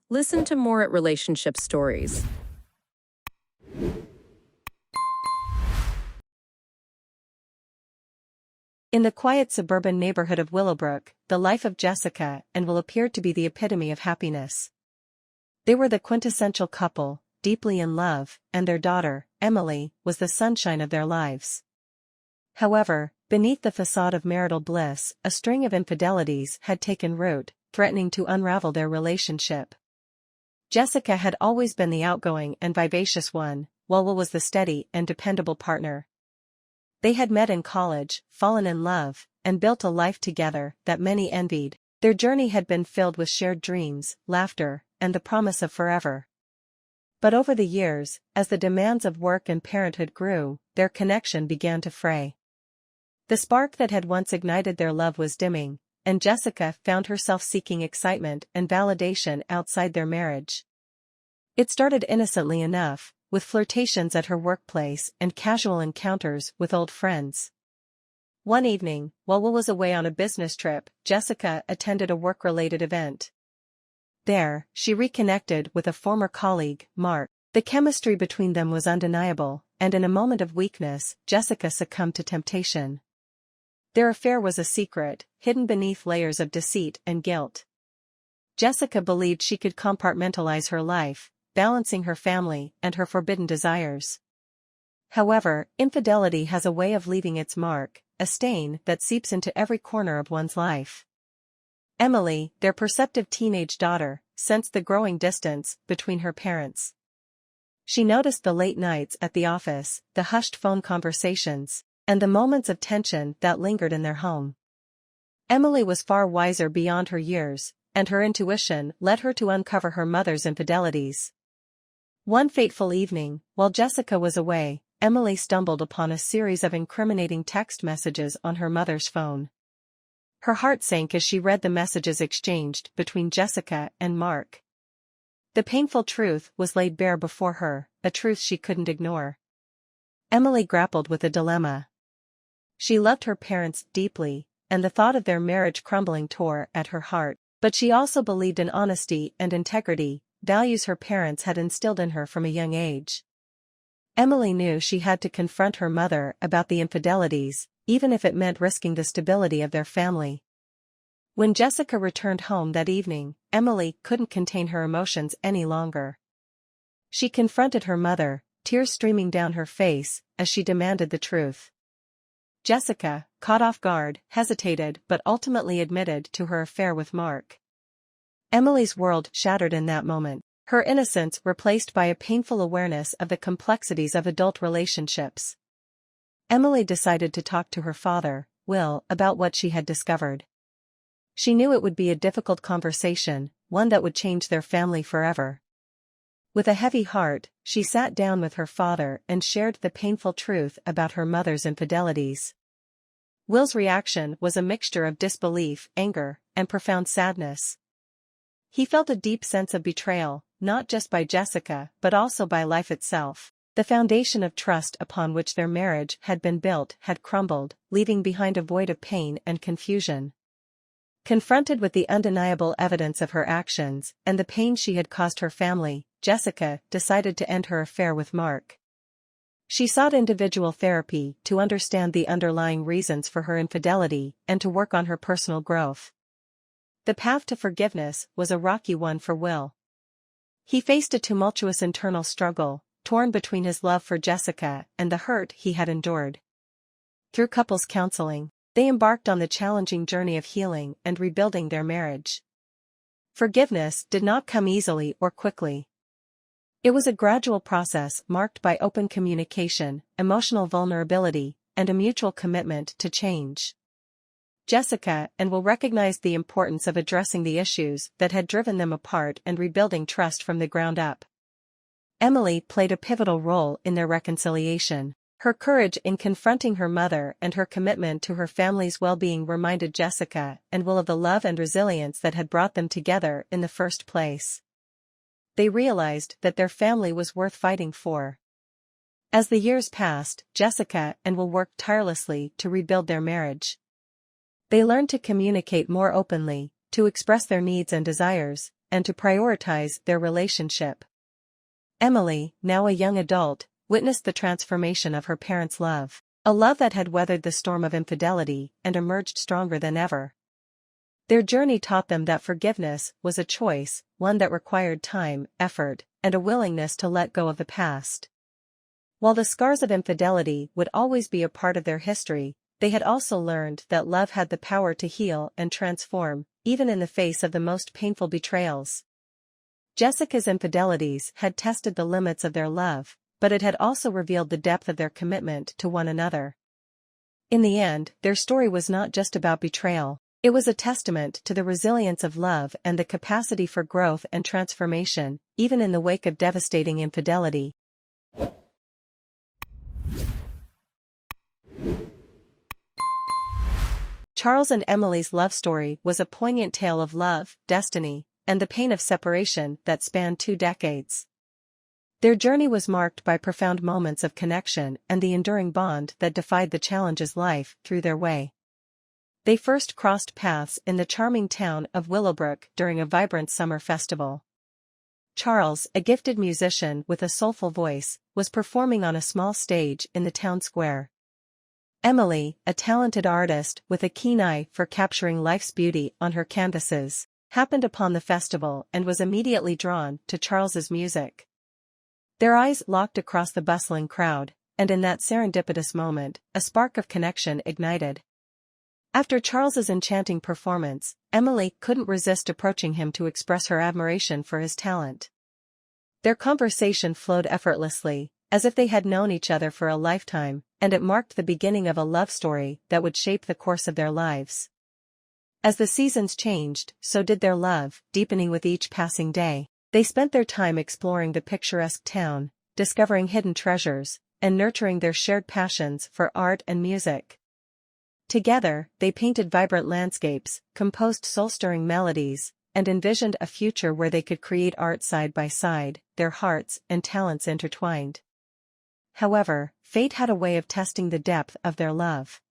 Listen to more at Relationship Stories. In the quiet suburban neighborhood of Willowbrook, the life of Jessica and Will appeared to be the epitome of happiness. They were the quintessential couple, deeply in love, and their daughter, Emily, was the sunshine of their lives. However, beneath the facade of marital bliss, a string of infidelities had taken root, threatening to unravel their relationship. Jessica had always been the outgoing and vivacious one, while Will was the steady and dependable partner. They had met in college, fallen in love, and built a life together that many envied. Their journey had been filled with shared dreams, laughter, and the promise of forever. But over the years, as the demands of work and parenthood grew, their connection began to fray. The spark that had once ignited their love was dimming, and Jessica found herself seeking excitement and validation outside their marriage. It started innocently enough, with flirtations at her workplace and casual encounters with old friends. One evening, while Will was away on a business trip, Jessica attended a work-related event. There, she reconnected with a former colleague, Mark. The chemistry between them was undeniable, and in a moment of weakness, Jessica succumbed to temptation. Their affair was a secret, hidden beneath layers of deceit and guilt. Jessica believed she could compartmentalize her life, balancing her family and her forbidden desires. However, infidelity has a way of leaving its mark, a stain that seeps into every corner of one's life. Emily, their perceptive teenage daughter, sensed the growing distance between her parents. She noticed the late nights at the office, the hushed phone conversations, and the moments of tension that lingered in their home. Emily was far wiser beyond her years, and her intuition led her to uncover her mother's infidelities. One fateful evening, while Jessica was away, Emily stumbled upon a series of incriminating text messages on her mother's phone. Her heart sank as she read the messages exchanged between Jessica and Mark. The painful truth was laid bare before her, a truth she couldn't ignore. Emily grappled with a dilemma. She loved her parents deeply, and the thought of their marriage crumbling tore at her heart, but she also believed in honesty and integrity, values her parents had instilled in her from a young age. Emily knew she had to confront her mother about the infidelities, even if it meant risking the stability of their family. When Jessica returned home that evening, Emily couldn't contain her emotions any longer. She confronted her mother, tears streaming down her face, as she demanded the truth. Jessica, caught off guard, hesitated but ultimately admitted to her affair with Mark. Emily's world shattered in that moment, her innocence replaced by a painful awareness of the complexities of adult relationships. Emily decided to talk to her father, Will, about what she had discovered. She knew it would be a difficult conversation, one that would change their family forever. With a heavy heart, she sat down with her father and shared the painful truth about her mother's infidelities. Will's reaction was a mixture of disbelief, anger, and profound sadness. He felt a deep sense of betrayal, not just by Jessica but also by life itself. The foundation of trust upon which their marriage had been built had crumbled, leaving behind a void of pain and confusion. Confronted with the undeniable evidence of her actions and the pain she had caused her family, Jessica decided to end her affair with Mark. She sought individual therapy to understand the underlying reasons for her infidelity and to work on her personal growth. The path to forgiveness was a rocky one for Will. He faced a tumultuous internal struggle, torn between his love for Jessica and the hurt he had endured. Through couples counseling, they embarked on the challenging journey of healing and rebuilding their marriage. Forgiveness did not come easily or quickly. It was a gradual process marked by open communication, emotional vulnerability, and a mutual commitment to change. Jessica and Will recognized the importance of addressing the issues that had driven them apart and rebuilding trust from the ground up. Emily played a pivotal role in their reconciliation. Her courage in confronting her mother and her commitment to her family's well-being reminded Jessica and Will of the love and resilience that had brought them together in the first place. They realized that their family was worth fighting for. As the years passed, Jessica and Will worked tirelessly to rebuild their marriage. They learned to communicate more openly, to express their needs and desires, and to prioritize their relationship. Emily, now a young adult, witnessed the transformation of her parents' love, a love that had weathered the storm of infidelity and emerged stronger than ever. Their journey taught them that forgiveness was a choice, one that required time, effort, and a willingness to let go of the past. While the scars of infidelity would always be a part of their history, they had also learned that love had the power to heal and transform, even in the face of the most painful betrayals. Jessica's infidelities had tested the limits of their love, but it had also revealed the depth of their commitment to one another. In the end, their story was not just about betrayal. It was a testament to the resilience of love and the capacity for growth and transformation, even in the wake of devastating infidelity. Charles and Emily's love story was a poignant tale of love, destiny, and the pain of separation that spanned 2 decades. Their journey was marked by profound moments of connection and the enduring bond that defied the challenges life threw their way. They first crossed paths in the charming town of Willowbrook during a vibrant summer festival. Charles, a gifted musician with a soulful voice, was performing on a small stage in the town square. Emily, a talented artist with a keen eye for capturing life's beauty on her canvases, happened upon the festival and was immediately drawn to Charles's music. Their eyes locked across the bustling crowd, and in that serendipitous moment, a spark of connection ignited. After Charles's enchanting performance, Emily couldn't resist approaching him to express her admiration for his talent. Their conversation flowed effortlessly, as if they had known each other for a lifetime, and it marked the beginning of a love story that would shape the course of their lives. As the seasons changed, so did their love, deepening with each passing day. They spent their time exploring the picturesque town, discovering hidden treasures, and nurturing their shared passions for art and music. Together, they painted vibrant landscapes, composed soul-stirring melodies, and envisioned a future where they could create art side by side, their hearts and talents intertwined. However, fate had a way of testing the depth of their love.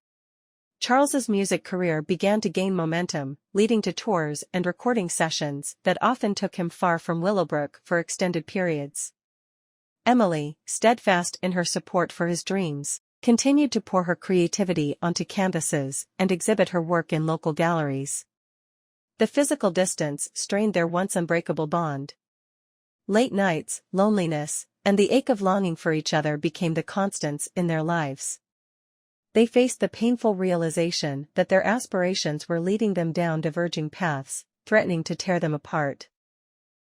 Charles's music career began to gain momentum, leading to tours and recording sessions that often took him far from Willowbrook for extended periods. Emily, steadfast in her support for his dreams, continued to pour her creativity onto canvases and exhibit her work in local galleries. The physical distance strained their once unbreakable bond. Late nights, loneliness, and the ache of longing for each other became the constants in their lives. They faced the painful realization that their aspirations were leading them down diverging paths, threatening to tear them apart.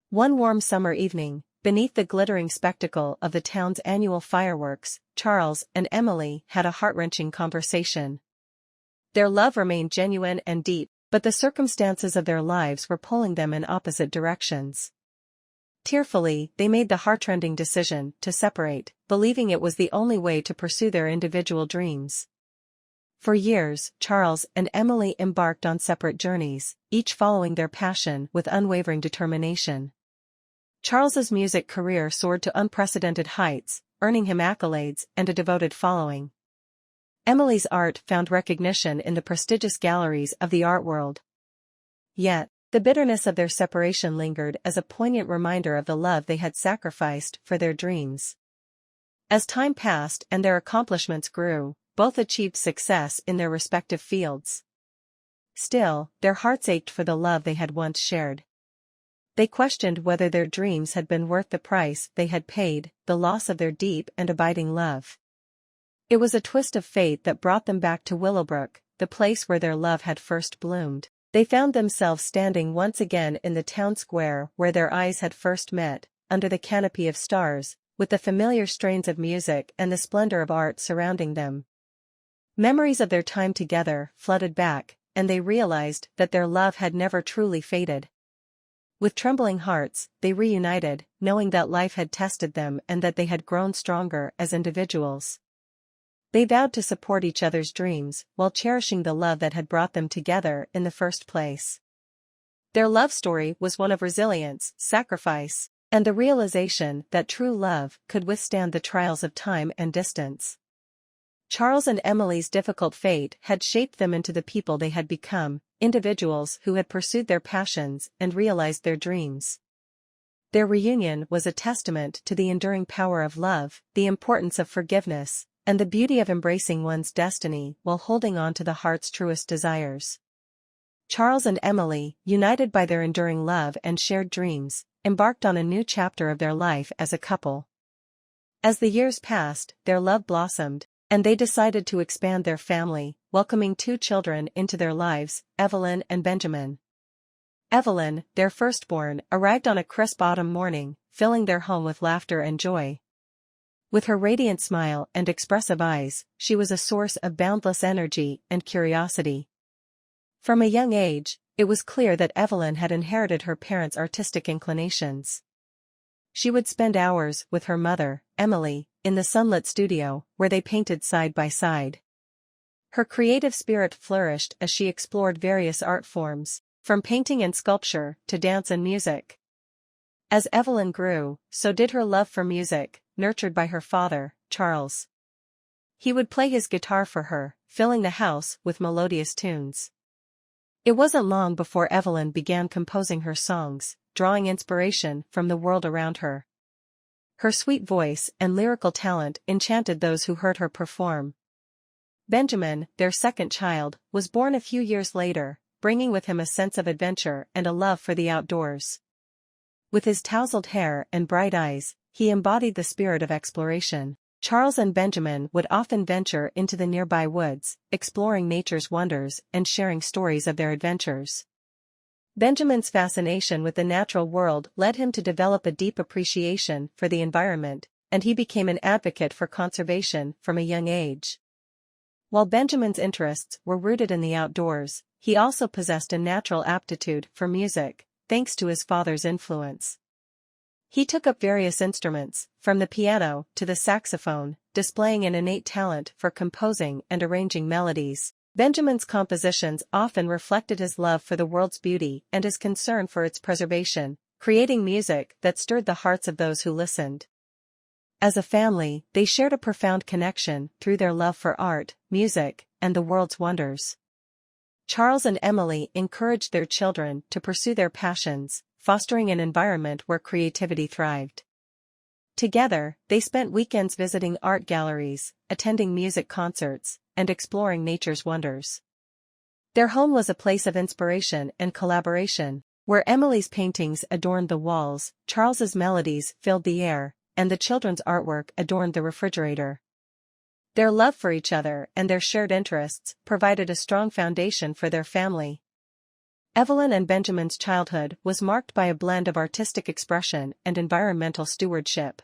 One warm summer evening, beneath the glittering spectacle of the town's annual fireworks, Charles and Emily had a heart-wrenching conversation. Their love remained genuine and deep, but the circumstances of their lives were pulling them in opposite directions. Tearfully, they made the heart-rending decision to separate, believing it was the only way to pursue their individual dreams. For years, Charles and Emily embarked on separate journeys, each following their passion with unwavering determination. Charles's music career soared to unprecedented heights, earning him accolades and a devoted following. Emily's art found recognition in the prestigious galleries of the art world. Yet, the bitterness of their separation lingered as a poignant reminder of the love they had sacrificed for their dreams. As time passed and their accomplishments grew, both achieved success in their respective fields. Still, their hearts ached for the love they had once shared. They questioned whether their dreams had been worth the price they had paid, the loss of their deep and abiding love. It was a twist of fate that brought them back to Willowbrook, the place where their love had first bloomed. They found themselves standing once again in the town square where their eyes had first met, under the canopy of stars, with the familiar strains of music and the splendor of art surrounding them. Memories of their time together flooded back, and they realized that their love had never truly faded. With trembling hearts, they reunited, knowing that life had tested them and that they had grown stronger as individuals. They vowed to support each other's dreams, while cherishing the love that had brought them together in the first place. Their love story was one of resilience, sacrifice, and the realization that true love could withstand the trials of time and distance. Charles and Emily's difficult fate had shaped them into the people they had become, individuals who had pursued their passions and realized their dreams. Their reunion was a testament to the enduring power of love, the importance of forgiveness, and the beauty of embracing one's destiny while holding on to the heart's truest desires. Charles and Emily, united by their enduring love and shared dreams, embarked on a new chapter of their life as a couple. As the years passed, their love blossomed, and they decided to expand their family, welcoming 2 children into their lives, Evelyn and Benjamin. Evelyn, their firstborn, arrived on a crisp autumn morning, filling their home with laughter and joy. With her radiant smile and expressive eyes, she was a source of boundless energy and curiosity. From a young age, it was clear that Evelyn had inherited her parents' artistic inclinations. She would spend hours with her mother, Emily, in the sunlit studio, where they painted side by side. Her creative spirit flourished as she explored various art forms, from painting and sculpture to dance and music. As Evelyn grew, so did her love for music, nurtured by her father, Charles. He would play his guitar for her, filling the house with melodious tunes. It wasn't long before Evelyn began composing her songs, drawing inspiration from the world around her. Her sweet voice and lyrical talent enchanted those who heard her perform. Benjamin, their second child, was born a few years later, bringing with him a sense of adventure and a love for the outdoors. With his tousled hair and bright eyes, he embodied the spirit of exploration. Charles and Benjamin would often venture into the nearby woods, exploring nature's wonders and sharing stories of their adventures. Benjamin's fascination with the natural world led him to develop a deep appreciation for the environment, and he became an advocate for conservation from a young age. While Benjamin's interests were rooted in the outdoors, he also possessed a natural aptitude for music, thanks to his father's influence. He took up various instruments, from the piano to the saxophone, displaying an innate talent for composing and arranging melodies. Benjamin's compositions often reflected his love for the world's beauty and his concern for its preservation, creating music that stirred the hearts of those who listened. As a family, they shared a profound connection through their love for art, music, and the world's wonders. Charles and Emily encouraged their children to pursue their passions, fostering an environment where creativity thrived. Together, they spent weekends visiting art galleries, attending music concerts, and exploring nature's wonders. Their home was a place of inspiration and collaboration, where Emily's paintings adorned the walls, Charles's melodies filled the air, and the children's artwork adorned the refrigerator. Their love for each other and their shared interests provided a strong foundation for their family. Evelyn and Benjamin's childhood was marked by a blend of artistic expression and environmental stewardship.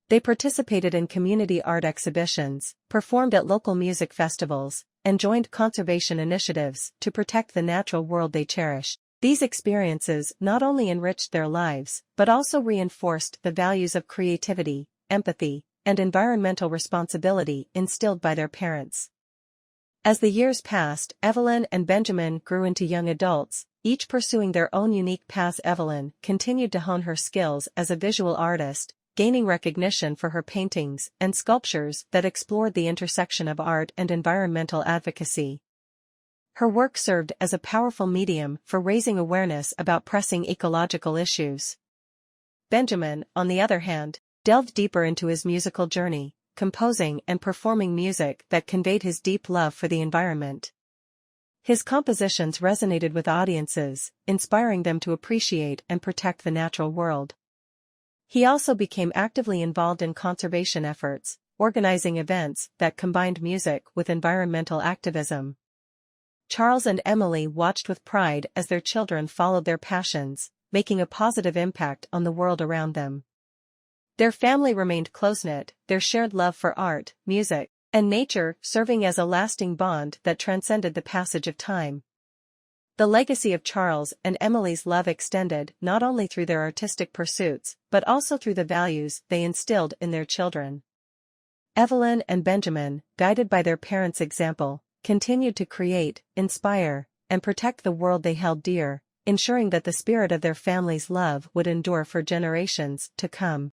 They participated in community art exhibitions, performed at local music festivals, and joined conservation initiatives to protect the natural world they cherished. These experiences not only enriched their lives, but also reinforced the values of creativity, empathy, and environmental responsibility instilled by their parents. As the years passed, Evelyn and Benjamin grew into young adults, each pursuing their own unique paths. Evelyn continued to hone her skills as a visual artist, gaining recognition for her paintings and sculptures that explored the intersection of art and environmental advocacy. Her work served as a powerful medium for raising awareness about pressing ecological issues. Benjamin, on the other hand, delved deeper into his musical journey, composing and performing music that conveyed his deep love for the environment. His compositions resonated with audiences, inspiring them to appreciate and protect the natural world. He also became actively involved in conservation efforts, organizing events that combined music with environmental activism. Charles and Emily watched with pride as their children followed their passions, making a positive impact on the world around them. Their family remained close-knit, their shared love for art, music, and nature serving as a lasting bond that transcended the passage of time. The legacy of Charles and Emily's love extended not only through their artistic pursuits, but also through the values they instilled in their children. Evelyn and Benjamin, guided by their parents' example, continued to create, inspire, and protect the world they held dear, ensuring that the spirit of their family's love would endure for generations to come.